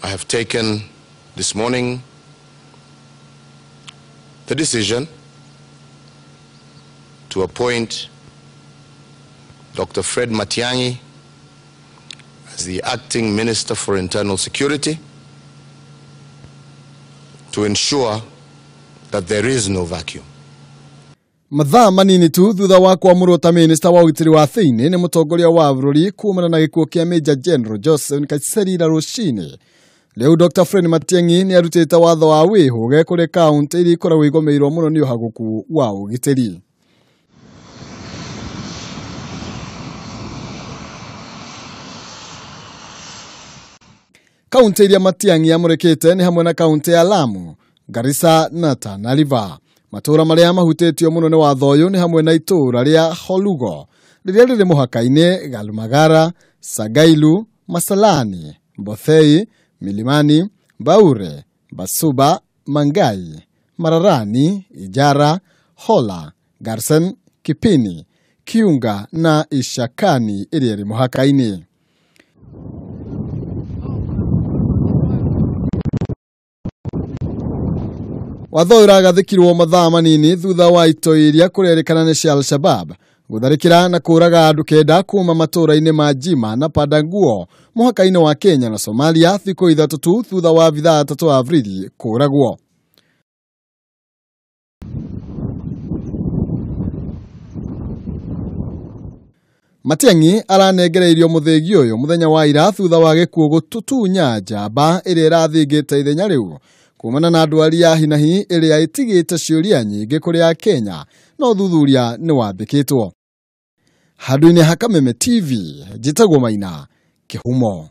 I have taken this morning the decision to appoint Dr. Fred Matiang'i as the Acting Minister for Internal Security to ensure that there is no vacuum. Mathaa manini tu thutha wa kwamũrwo ta Minister wa ũgitĩri wa thĩinĩ nĩ mũtongoria wa bũrũri kuumana na gĩkuũ kĩa Major General Joseph Nkaisserry rũcinĩ. Rĩu Dr. Fred Matiang'i nĩ arutĩte watho wa wĩhũge kũrĩ kaunti iria ikoragwo igũmĩirwo mũno nĩ ũhagũku wa ũgitĩri. Kaunti iria Matiang'i amũrĩkĩte nĩ hamwe na kaunti ya Lamu, Garissa na Tana River. Matũra marĩa mahutĩtio mũno nĩ watho ũyũ nĩ hamwe na itũra rĩa Holugo, rĩrĩa rĩrĩ mũhaka-inĩ, Galmagara, Sagailu, Masalani, Bothei, Milimani, Baure, Basuba, Mangai, Mararani, Ijara, Hola, Garsen, Kipini, Kiunga na Ishakani ĩrĩa ĩrĩ mũhaka-inĩ. Watho ũragathĩkirwo mathaa manini thutha wa itoi iria kũrerĩkana nĩ cia Al-Shabab gũtharĩkĩra na kũraga andũ kenda kuuma matũra-inĩ ma Jima na Padanguo mũhaka-inĩ wa Kenya na Somalia thikũ ithatũ tu thutha wa abithaa atatũ a Afridi kũragwo. Matiang'i aranengereirio mũthĩgi ũyũ mũthenya wa ira thutha wa gĩkuũ gũtutunya njamba ĩrĩa ĩrathingĩte ithenya rĩu kuumana na ndwari ya hinahi ĩrĩa ĩtigĩte ciũria nyingĩ kũrĩ a Kenya no thuthuria nĩ wambĩkĩtwo. Handũ-inĩ ha Kameme TV, njĩtagwo Maina Kĩhumo.